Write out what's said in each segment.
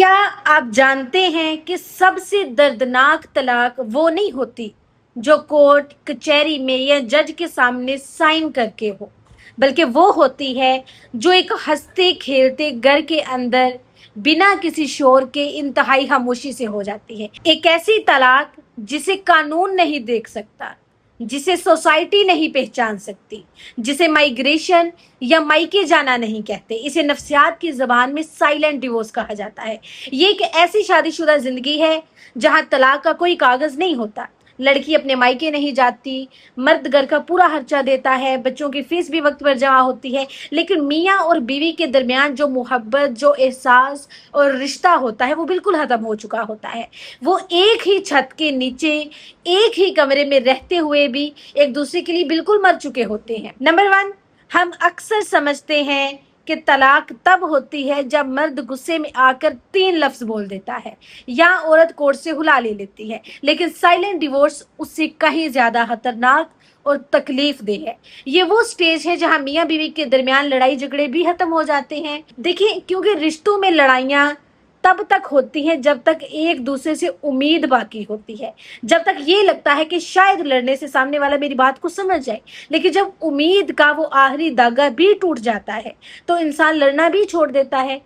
क्या आप जानते हैं कि सबसे दर्दनाक तलाक वो नहीं होती जो कोर्ट कचहरी में या जज के सामने साइन करके हो, बल्कि वो होती है जो एक हंसते खेलते घर के अंदर बिना किसी शोर के इंतहाई खामोशी से हो जाती है। एक ऐसी तलाक जिसे कानून नहीं देख सकता, जिसे सोसाइटी नहीं पहचान सकती, जिसे माइग्रेशन या मायके जाना नहीं कहते, इसे नफ्सियात की ज़बान में साइलेंट डिवोर्स कहा जाता है। ये एक ऐसी शादीशुदा जिंदगी है जहां तलाक का कोई कागज नहीं होता, लड़की अपने मायके नहीं जाती, मर्द घर का पूरा खर्चा देता है, बच्चों की फीस भी वक्त पर जमा होती है, लेकिन मियाँ और बीवी के दरमियान जो मोहब्बत, जो एहसास और रिश्ता होता है वो बिल्कुल खत्म हो चुका होता है। वो एक ही छत के नीचे एक ही कमरे में रहते हुए भी एक दूसरे के लिए बिल्कुल मर चुके होते हैं। नंबर 1, हम अक्सर समझते हैं कि तलाक तब होती है जब मर्द गुस्से में आकर 3 लफ्ज बोल देता है या औरत कोर्ट से हुला ले लेती है, लेकिन साइलेंट डिवोर्स उससे कहीं ज्यादा खतरनाक और तकलीफ दे है। ये वो स्टेज है जहां मियाँ बीवी के दरमियान लड़ाई झगड़े भी खत्म हो जाते हैं। देखिए, क्योंकि रिश्तों में लड़ाइयाँ तब तक होती है जब तक एक दूसरे से उम्मीद बाकी होती है, जब तक ये लगता है कि शायद लड़ने से सामने वाला मेरी बात को समझ जाए। लेकिन जब उम्मीद का वो आखिरी धागा भी टूट जाता है तो इंसान लड़ना भी छोड़ देता है,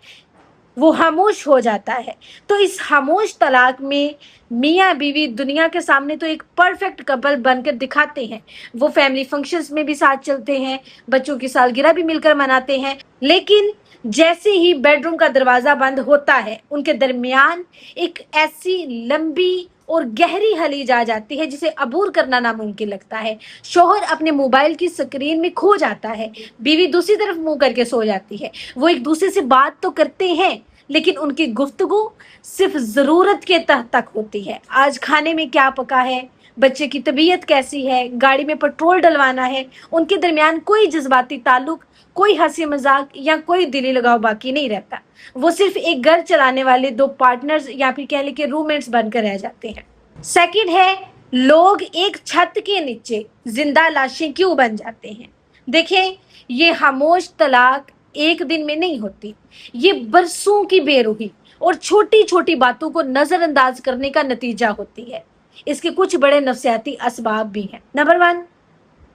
वो खामोश हो जाता है। तो इस खामोश तलाक में मियाँ बीवी दुनिया के सामने तो एक परफेक्ट कपल बनकर दिखाते हैं, वो फैमिली फंक्शंस में भी साथ चलते हैं, बच्चों की सालगिरह भी मिलकर मनाते हैं, लेकिन जैसे ही बेडरूम का दरवाजा बंद होता है उनके दरमियान एक ऐसी लंबी और गहरी खलीज आ जाती है जिसे अबूर करना नामुमकिन लगता है। शोहर अपने मोबाइल की स्क्रीन में खो जाता है, बीवी दूसरी तरफ मुंह करके सो जाती है। वो एक दूसरे से बात तो करते हैं लेकिन उनकी गुफ्तगू सिर्फ जरूरत के तहत तक होती है। आज खाने में क्या पका है, बच्चे की तबीयत कैसी है, गाड़ी में पेट्रोल डलवाना है, उनके दरमियान कोई जज्बाती ताल्लुक, कोई हंसी मजाक या कोई दिली लगाव बाकी नहीं रहता। वो सिर्फ एक घर चलाने वाले 2 पार्टनर्स या फिर कह ले के रूममेट्स बनकर रह जाते हैं। सेकंड है, लोग एक छत के नीचे जिंदा लाशें क्यों बन जाते हैं। देखें, ये खामोश तलाक एक दिन में नहीं होती, ये बरसों की बेरुखी और छोटी छोटी बातों को नजरअंदाज करने का नतीजा होती है। इसके कुछ बड़े नफ्सियाती असबाब भी हैं। नंबर 1,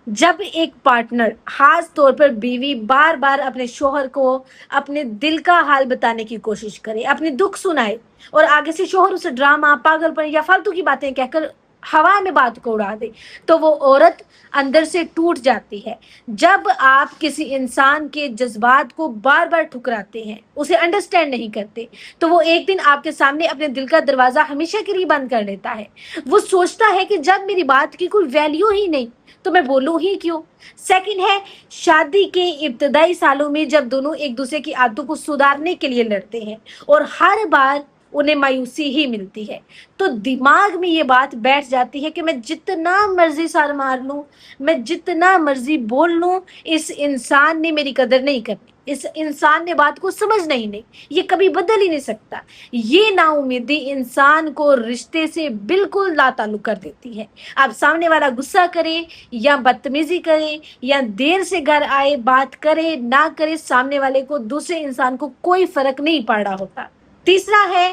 जब एक पार्टनर, खास तौर पर बीवी, बार बार अपने शोहर को अपने दिल का हाल बताने की कोशिश करे, अपने दुख सुनाए और आगे से शोहर उसे ड्रामा, पागलपन या फालतू की बातें कहकर हवा में बात को उड़ा दे, तो वो औरत अंदर से टूट जाती है। जब आप किसी इंसान के जज्बात को बार बार ठुकराते हैं, उसे अंडरस्टैंड नहीं करते, तो वो एक दिन आपके सामने अपने दिल का दरवाजा हमेशा के लिए बंद कर लेता है। वो सोचता है कि जब मेरी बात की कोई वैल्यू ही नहीं तो मैं बोलूं ही क्यों। सेकंड है, शादी के इब्तदाई सालों में जब दोनों एक दूसरे की आदतों को सुधारने के लिए लड़ते हैं और हर बार उन्हें मायूसी ही मिलती है, तो दिमाग में ये बात बैठ जाती है कि मैं जितना मर्जी सार मार लूं, मैं जितना मर्जी बोल लूं, इस इंसान ने मेरी कदर नहीं करनी, इस इंसान ने बात को समझना ही नहीं, ये कभी बदल ही नहीं सकता। ये नाउम्मीदी इंसान को रिश्ते से बिल्कुल लाताल्लुक कर देती है। अब सामने वाला गुस्सा करे या बदतमीजी करे या देर से घर आए, बात करे ना करे, सामने वाले को, दूसरे इंसान को कोई फर्क नहीं पड़ रहा होता। तीसरा है,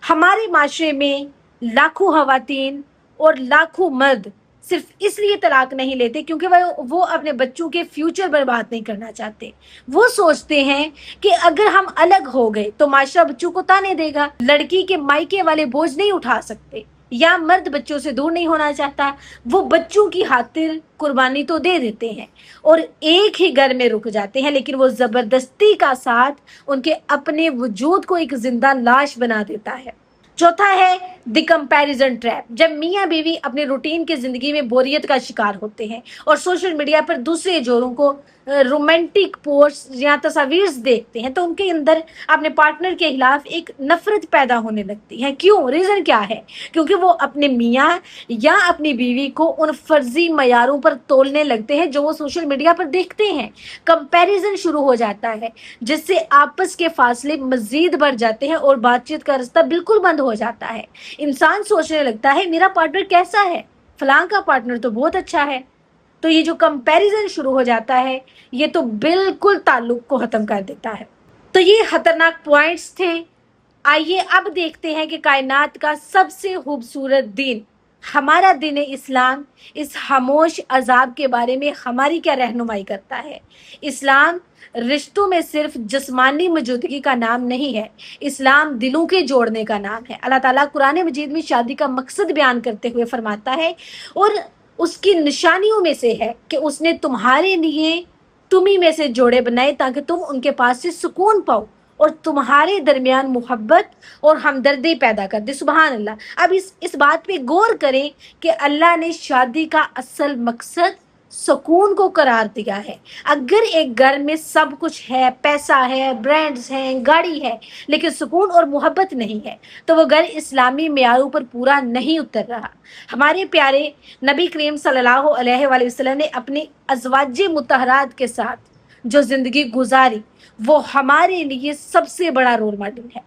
हमारे माशरे में लाखों खवातीन और लाखों मर्द सिर्फ इसलिए तलाक नहीं लेते क्योंकि वो अपने बच्चों के फ्यूचर बर्बाद नहीं करना चाहते। वो सोचते हैं कि अगर हम अलग हो गए तो माशरा बच्चों को ताने देगा, लड़की के मायके वाले बोझ नहीं उठा सकते, या मर्द बच्चों से दूर नहीं होना चाहता, वो बच्चों की खातिर कुर्बानी तो दे देते हैं और एक ही घर में रुक जाते हैं, लेकिन वो जबरदस्ती का साथ उनके अपने वजूद को एक जिंदा लाश बना देता है। चौथा है द कंपैरिजन ट्रैप। जब मियाँ बीवी अपने रूटीन की जिंदगी में बोरियत का शिकार होते हैं और सोशल मीडिया पर दूसरे जोड़ों को रोमांटिक पोस्ट या तस्वीर देखते हैं तो उनके अंदर अपने पार्टनर के खिलाफ एक नफरत पैदा होने लगती है। क्यों? रीजन क्या है? क्योंकि वो अपने मियाँ या अपनी बीवी को उन फर्जी मयारों पर तोलने लगते हैं जो वो सोशल मीडिया पर देखते हैं। कंपैरिजन शुरू हो जाता है जिससे आपस के फासले मजीद बढ़ जाते हैं और बातचीत का रास्ता बिल्कुल बंद हो जाता है। इंसान सोचने लगता है मेरा पार्टनर कैसा है, फलां का पार्टनर तो बहुत अच्छा है। तो ये जो कंपैरिजन शुरू हो जाता है ये तो बिल्कुल ताल्लुक को खत्म कर देता है। तो ये खतरनाक पॉइंट्स थे। آئیے اب دیکھتے ہیں کہ کائنات کا سب سے خوبصورت دین ہمارا دین اسلام اس خاموش عذاب کے بارے میں ہماری کیا رہنمائی کرتا ہے۔ اسلام رشتوں میں صرف جسمانی موجودگی کا نام نہیں ہے، اسلام دلوں کے جوڑنے کا نام ہے۔ اللہ تعالیٰ قرآن مجید میں شادی کا مقصد بیان کرتے ہوئے فرماتا ہے، اور اس کی نشانیوں میں سے ہے کہ اس نے تمہارے لیے تمہیں میں سے جوڑے بنائے تاکہ تم ان کے پاس سے سکون پاؤ اور تمہارے درمیان محبت اور ہمدردی پیدا کر دے۔ سبحان اللہ۔ اب اس بات پہ غور کریں کہ اللہ نے شادی کا اصل مقصد سکون کو قرار دیا ہے۔ اگر ایک گھر میں سب کچھ ہے، پیسہ ہے، برانڈز ہیں، گاڑی ہے، لیکن سکون اور محبت نہیں ہے، تو وہ گھر اسلامی معیاروں پر پورا نہیں اتر رہا۔ ہمارے پیارے نبی کریم صلی اللہ علیہ وآلہ وسلم نے اپنی ازواج مطہرات کے ساتھ جو زندگی گزاری وہ ہمارے لیے سب سے بڑا رول ماڈل ہے۔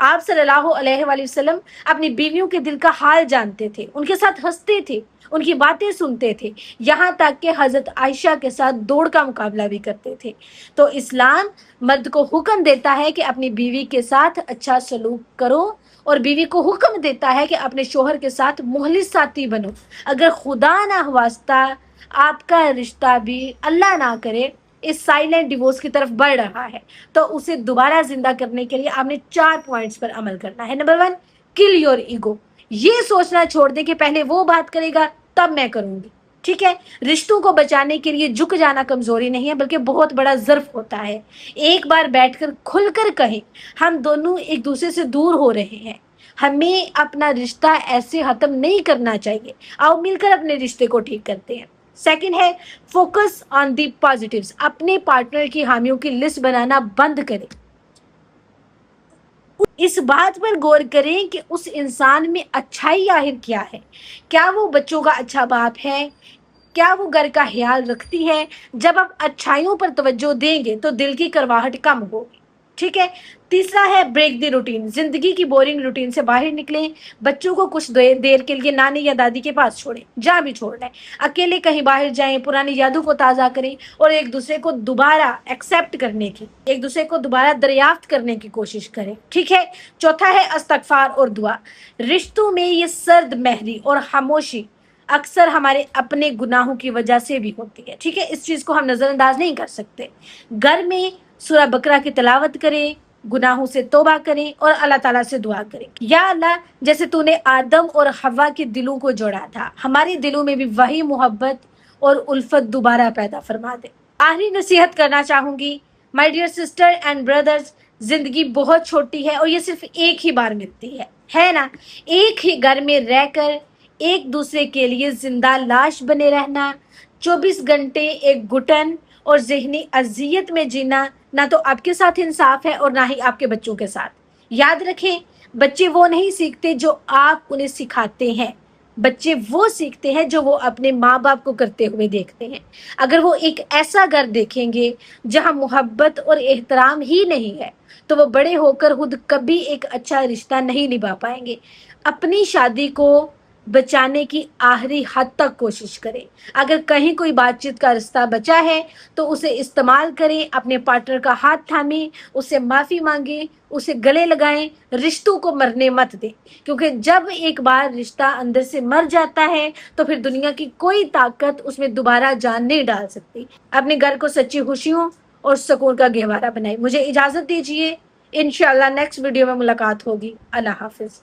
آپ صلی اللہ علیہ وآلہ وسلم اپنی بیویوں کے دل کا حال جانتے تھے، ان کے ساتھ ہنستے تھے، ان کی باتیں سنتے تھے، یہاں تک کہ حضرت عائشہ کے ساتھ دوڑ کا مقابلہ بھی کرتے تھے۔ تو اسلام مرد کو حکم دیتا ہے کہ اپنی بیوی کے ساتھ اچھا سلوک کرو، اور بیوی کو حکم دیتا ہے کہ اپنے شوہر کے ساتھ مخلص ساتھی بنو۔ اگر خدا نہ واسطہ آپ کا رشتہ بھی اللہ نہ کرے اس سائلنٹ ڈیورس کی طرف بڑھ رہا ہے، تو اسے دوبارہ زندہ کرنے کے لیے آپ نے 4 پوائنٹس پر عمل کرنا ہے۔ Number 1، kill your ego. یہ سوچنا چھوڑ دیں کہ پہلے وہ بات کرے گا تب میں کروں گی، ٹھیک ہے؟ رشتوں کو بچانے کے لیے جھک جانا کمزوری نہیں ہے بلکہ بہت بڑا ظرف ہوتا ہے۔ ایک بار بیٹھ کر کھل کر کہیں، ہم دونوں ایک دوسرے سے دور ہو رہے ہیں، ہمیں اپنا رشتہ ایسے ختم نہیں کرنا چاہیے، آؤ مل کر اپنے رشتے کو ٹھیک کرتے ہیں۔ سیکنڈ ہے فوکس آن دی پازیٹیوز۔ اپنے پارٹنر کی خامیوں کی لسٹ بنانا بند کریں، اس بات پر غور کریں کہ اس انسان میں اچھائی آخر کیا ہے۔ کیا وہ بچوں کا اچھا باپ ہے؟ کیا وہ گھر کا خیال رکھتی ہے؟ جب آپ اچھائیوں پر توجہ دیں گے تو دل کی کرواہٹ کم ہوگی، ٹھیک ہے؟ تیسرا ہے بریک دی روٹین۔ زندگی کی بورنگ روٹین سے باہر نکلیں، بچوں کو کچھ دیر کے لیے نانی یا دادی کے پاس چھوڑیں، جہاں بھی چھوڑ لیں، اکیلے کہیں باہر جائیں، پرانی یادوں کو تازہ کریں اور ایک دوسرے کو دوبارہ ایکسیپٹ کرنے کی، ایک دوسرے کو دوبارہ دریافت کرنے کی کوشش کریں، ٹھیک ہے؟ چوتھا ہے استغفار اور دعا۔ رشتوں میں یہ سرد مہری اور خاموشی اکثر ہمارے اپنے گناہوں کی وجہ سے بھی ہوتی ہے، ٹھیک ہے؟ اس چیز کو ہم نظر انداز نہیں کر سکتے۔ گھر میں سورہ بقرہ کی تلاوت کریں، گناہوں سے توبہ کریں اور اللہ تعالیٰ سے دعا کریں، یا اللہ جیسے تو نے آدم اور حوا کے دلوں کو جوڑا تھا، ہمارے دلوں میں بھی وہی محبت اور الفت دوبارہ پیدا فرما دے۔ آخری نصیحت کرنا چاہوں گی، my dear sister and brothers, زندگی بہت چھوٹی ہے اور یہ صرف ایک ہی بار ملتی ہے نا؟ ایک ہی گھر میں رہ کر ایک دوسرے کے لیے زندہ لاش بنے رہنا، 24 گھنٹے ایک گھٹن اور ذہنی اذیت میں جینا نہ تو آپ کے ساتھ انصاف ہے اور نہ ہی آپ کے بچوں کے ساتھ۔ یاد رکھیں، بچے وہ نہیں سیکھتے جو آپ انہیں سکھاتے ہیں، بچے وہ سیکھتے ہیں جو وہ اپنے ماں باپ کو کرتے ہوئے دیکھتے ہیں۔ اگر وہ ایک ایسا گھر دیکھیں گے جہاں محبت اور احترام ہی نہیں ہے تو وہ بڑے ہو کر خود کبھی ایک اچھا رشتہ نہیں نبھا پائیں گے۔ اپنی شادی کو بچانے کی آخری حد تک کوشش کریں۔ اگر کہیں کوئی بات چیت کا رستہ بچا ہے تو اسے استعمال کریں، اپنے پارٹنر کا ہاتھ تھامیں، اسے معافی مانگیں، اسے گلے لگائیں، رشتوں کو مرنے مت دیں، کیونکہ جب ایک بار رشتہ اندر سے مر جاتا ہے تو پھر دنیا کی کوئی طاقت اس میں دوبارہ جان نہیں ڈال سکتی۔ اپنے گھر کو سچی خوشیوں اور سکون کا گہوارہ بنائیں۔ مجھے اجازت دیجیے، انشاءاللہ نیکسٹ ویڈیو میں ملاقات ہوگی۔ اللہ حافظ۔